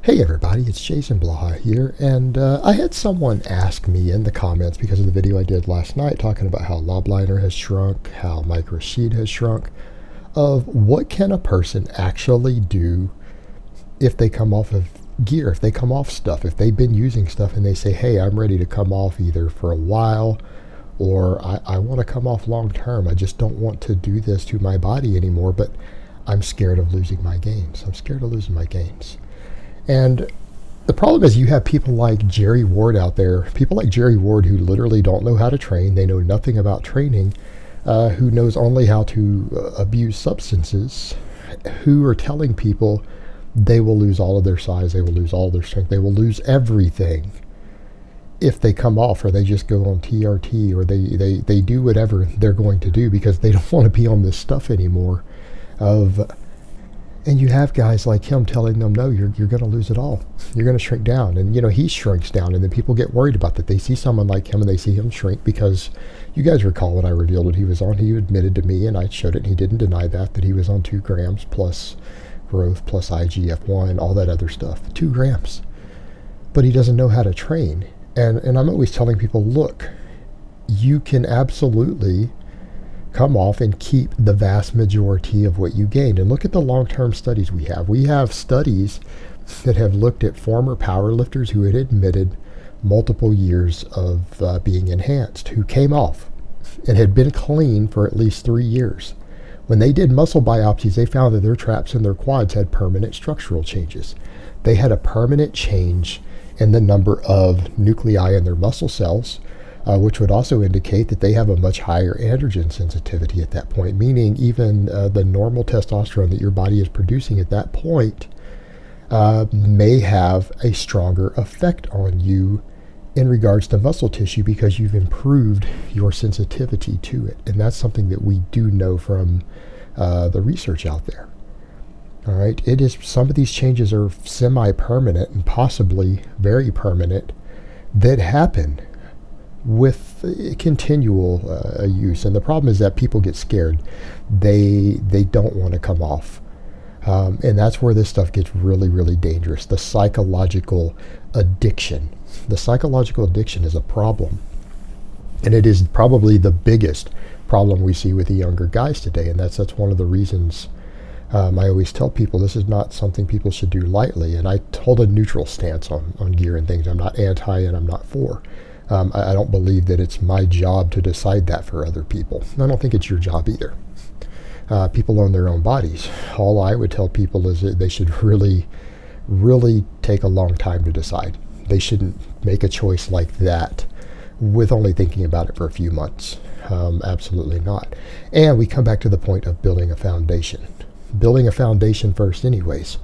Hey everybody, it's Jason Blaha here, and I had someone ask me in the comments because of the video I did last night talking about how Lobliner has shrunk, how microsheet has shrunk, of what can a person actually do if they come off of gear, if they come off stuff, if they've been using stuff and they say, hey, I'm ready to come off either for a while or I want to come off long term. I just don't want to do this to my body anymore, but I'm scared of losing my gains. I'm scared of losing my gains. And the problem is you have people like Jerry Ward out there, people like Jerry Ward who literally don't know how to train. They know nothing about training, who knows only how to abuse substances, who are telling people they will lose all of their size, they will lose all of their strength, they will lose everything if they come off, or they just go on TRT, or they do whatever they're going to do because they don't want to be on this stuff anymore. And you have guys like him telling them, no, you're going to lose it all. You're going to shrink down. And, he shrinks down. And then people get worried about that. They see someone like him and they see him shrink because you guys recall when I revealed what he was on. He admitted to me, and I showed it, and he didn't deny that he was on 2 grams plus growth plus IGF-1, all that other stuff. 2 grams. But he doesn't know how to train. And I'm always telling people, look, you can absolutely come off and keep the vast majority of what you gained. And look at the long-term studies we have. We have studies that have looked at former powerlifters who had admitted multiple years of being enhanced, who came off and had been clean for at least 3 years. When they did muscle biopsies, they found that their traps and their quads had permanent structural changes. They had a permanent change in the number of nuclei in their muscle cells, which would also indicate that they have a much higher androgen sensitivity at that point, meaning even the normal testosterone that your body is producing at that point may have a stronger effect on you in regards to muscle tissue because you've improved your sensitivity to it. And that's something that we do know from the research out there. All right, some of these changes are semi-permanent and possibly very permanent that happen with continual use. And the problem is that people get scared. They don't want to come off. And that's where this stuff gets really, really dangerous. The psychological addiction. The psychological addiction is a problem. And it is probably the biggest problem we see with the younger guys today. And that's one of the reasons I always tell people this is not something people should do lightly. And I hold a neutral stance on gear and things. I'm not anti and I'm not for. I don't believe that it's my job to decide that for other people. I don't think it's your job either. People own their own bodies. All I would tell people is that they should really, really take a long time to decide. They shouldn't make a choice like that with only thinking about it for a few months. Absolutely not. And we come back to the point of building a foundation. Building a foundation first anyways.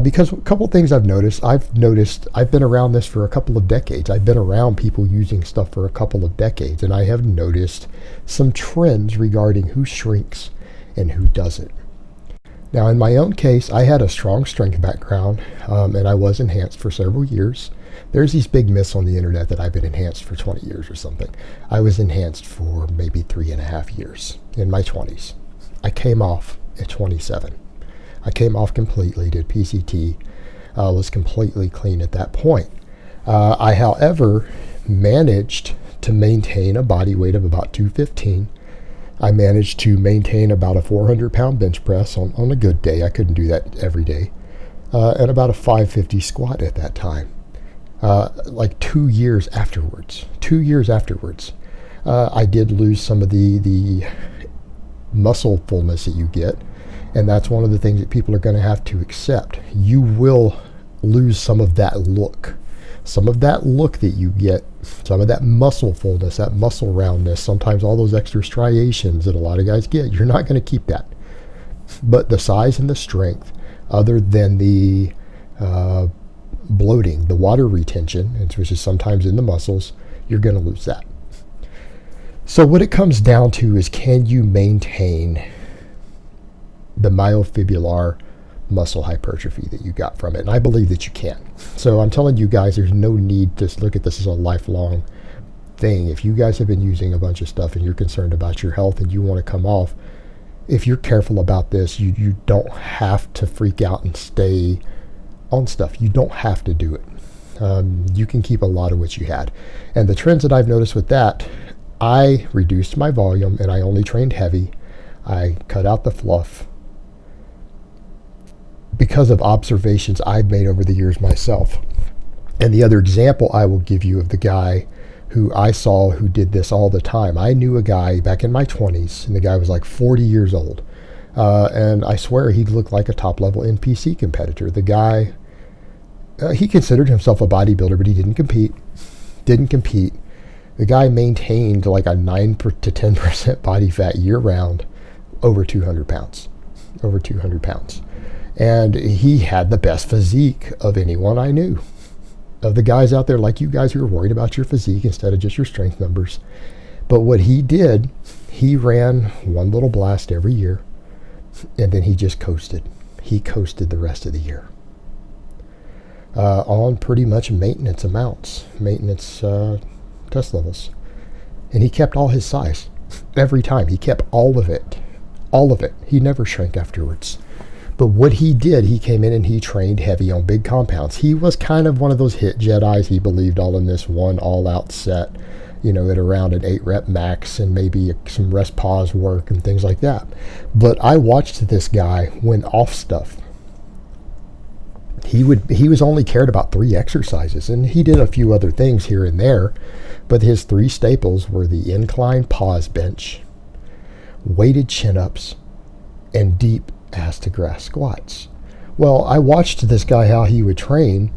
Because a couple of things I've noticed I've been around this for a couple of decades. I've been around people using stuff for a couple of decades, and I have noticed some trends regarding who shrinks and who doesn't. Now, in my own case, I had a strong strength background, and I was enhanced for several years. There's these big myths on the internet that I've been enhanced for 20 years or something. I was enhanced for maybe 3.5 years in my 20s. I came off at 27. I came off completely, did PCT, was completely clean at that point. I, however, managed to maintain a body weight of about 215. I managed to maintain about a 400-pound bench press on a good day. I couldn't do that every day. And about a 550 squat at that time. Like 2 years afterwards. 2 years afterwards. I did lose some of the muscle fullness that you get. And that's one of the things that people are going to have to accept. You will lose some of that look. Some of that look that you get, some of that muscle fullness, that muscle roundness, sometimes all those extra striations that a lot of guys get, you're not going to keep that. But the size and the strength, other than the bloating, the water retention, which is sometimes in the muscles, you're going to lose that. So what it comes down to is, can you maintain the myofibrillar muscle hypertrophy that you got from it? And I believe that you can. So I'm telling you guys, there's no need to look at this as a lifelong thing. If you guys have been using a bunch of stuff and you're concerned about your health and you want to come off, if you're careful about this, you don't have to freak out and stay on stuff. You don't have to do it. You can keep a lot of what you had. And the trends that I've noticed with that, I reduced my volume and I only trained heavy. I cut out the fluff because of observations I've made over the years myself. And the other example I will give you of the guy who I saw who did this all the time. I knew a guy back in my 20s, and the guy was like 40 years old. And I swear he looked like a top-level NPC competitor. The guy, he considered himself a bodybuilder, but he didn't compete. The guy maintained like a 9 to 10% body fat year-round, over 200 pounds. And he had the best physique of anyone I knew. Of the guys out there like you guys who are worried about your physique instead of just your strength numbers. But what he did, he ran one little blast every year, and then he just coasted. He coasted the rest of the year. On pretty much maintenance amounts, maintenance test levels. And he kept all his size. Every time. He kept all of it. He never shrank afterwards. But what he did, he came in and he trained heavy on big compounds. He was kind of one of those hit Jedis. He believed all in this one all-out set, at around an 8-rep max and maybe some rest pause work and things like that. But I watched this guy when off stuff. He was only cared about 3 exercises, and he did a few other things here and there. But his 3 staples were the incline pause bench, weighted chin-ups, and deep ass to grass squats. Well, I watched this guy how he would train,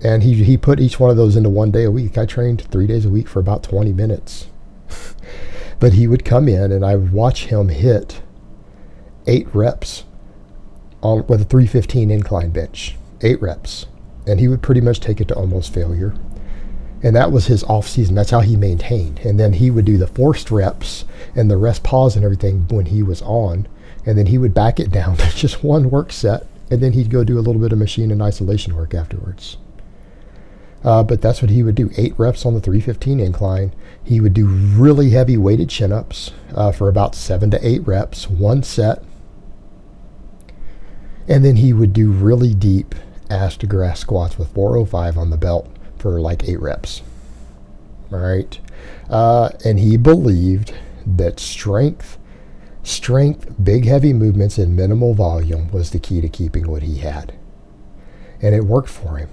and he put each one of those into 1 day a week. I trained 3 days a week for about 20 minutes. But he would come in and I would watch him hit 8 reps with a 315 incline bench. 8 reps. And he would pretty much take it to almost failure. And that was his off season. That's how he maintained. And then he would do the forced reps and the rest pause and everything when he was on. And then he would back it down to just 1 work set. And then he'd go do a little bit of machine and isolation work afterwards. But that's what he would do. 8 reps on the 315 incline. He would do really heavy weighted chin-ups for about 7 to 8 reps, 1 set. And then he would do really deep ass to grass squats with 405 on the belt for like 8 reps. All right. And he believed that strength, big heavy movements and minimal volume was the key to keeping what he had. And it worked for him.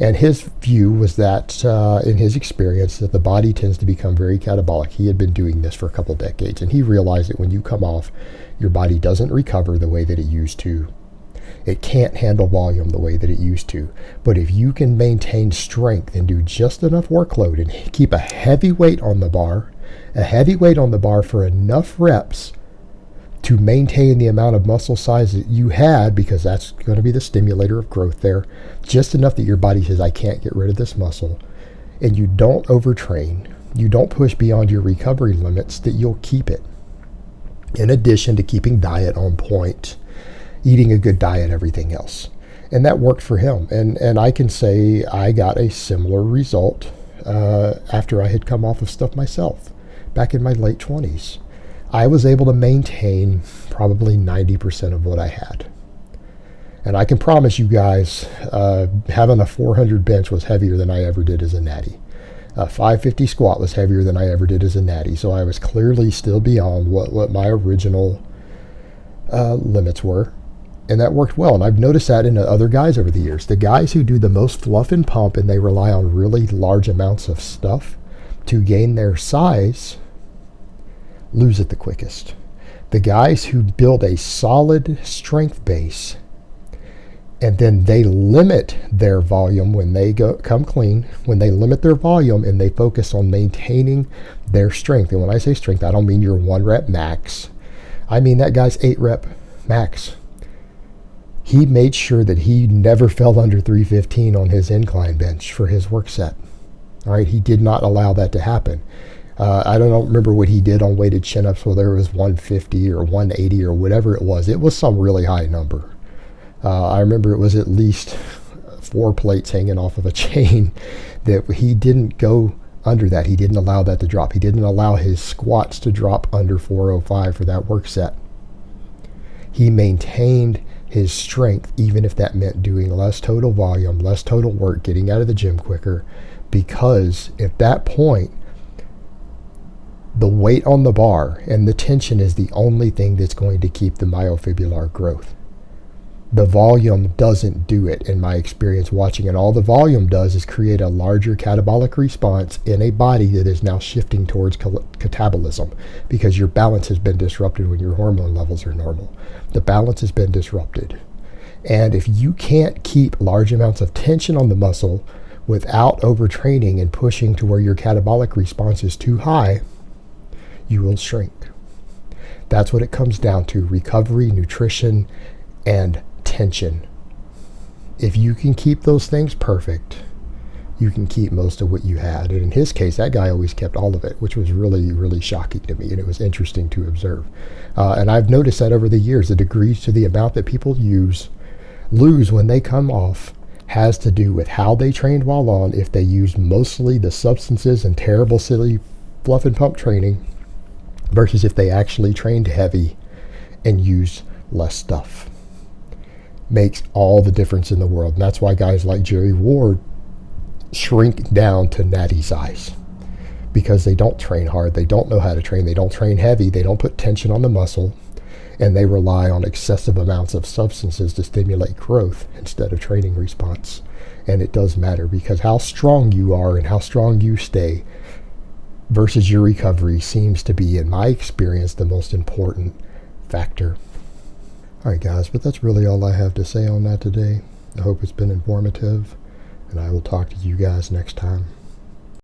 And his view was that, in his experience, that the body tends to become very catabolic. He had been doing this for a couple decades, and he realized that when you come off, your body doesn't recover the way that it used to. It can't handle volume the way that it used to. But if you can maintain strength and do just enough workload and keep a heavy weight on the bar for enough reps to maintain the amount of muscle size that you had, because that's going to be the stimulator of growth there, just enough that your body says, I can't get rid of this muscle, and you don't overtrain, you don't push beyond your recovery limits, that you'll keep it. In addition to keeping diet on point, eating a good diet, everything else. And that worked for him. And I can say I got a similar result after I had come off of stuff myself back in my late 20s. I was able to maintain probably 90% of what I had. And I can promise you guys, having a 400 bench was heavier than I ever did as a natty. A 550 squat was heavier than I ever did as a natty. So I was clearly still beyond what my original limits were. And that worked well. And I've noticed that in other guys over the years. The guys who do the most fluff and pump and they rely on really large amounts of stuff to gain their size lose it the quickest. The guys who build a solid strength base and then they limit their volume when they come clean, when they limit their volume and they focus on maintaining their strength. And when I say strength, I don't mean your 1 rep max. I mean that guy's 8 rep max. He made sure that he never fell under 315 on his incline bench for his work set. All right, he did not allow that to happen. I don't remember what he did on weighted chin-ups, whether it was 150 or 180 or whatever it was. It was some really high number. I remember it was at least 4 plates hanging off of a chain that he didn't go under that. He didn't allow that to drop. He didn't allow his squats to drop under 405 for that work set. He maintained his strength, even if that meant doing less total volume, less total work, getting out of the gym quicker, because at that point, the weight on the bar and the tension is the only thing that's going to keep the myofibrillar growth. The volume doesn't do it, in my experience watching it. All the volume does is create a larger catabolic response in a body that is now shifting towards catabolism, because your balance has been disrupted when your hormone levels are normal. The balance has been disrupted. And if you can't keep large amounts of tension on the muscle without overtraining and pushing to where your catabolic response is too high, you will shrink. That's what it comes down to: recovery, nutrition, and tension. If you can keep those things perfect, you can keep most of what you had. And in his case, that guy always kept all of it, which was really, really shocking to me, and it was interesting to observe. And I've noticed that over the years, the degrees to the amount that people lose when they come off has to do with how they trained while on, if they used mostly the substances and terrible, silly fluff and pump training, versus if they actually trained heavy and used less stuff. Makes all the difference in the world. And that's why guys like Jerry Ward shrink down to natty size, because they don't train hard, they don't know how to train, they don't train heavy, they don't put tension on the muscle, and they rely on excessive amounts of substances to stimulate growth instead of training response. And it does matter, because how strong you are and how strong you stay versus your recovery seems to be, in my experience, the most important factor. Alright guys, but that's really all I have to say on that today. I hope it's been informative, and I will talk to you guys next time.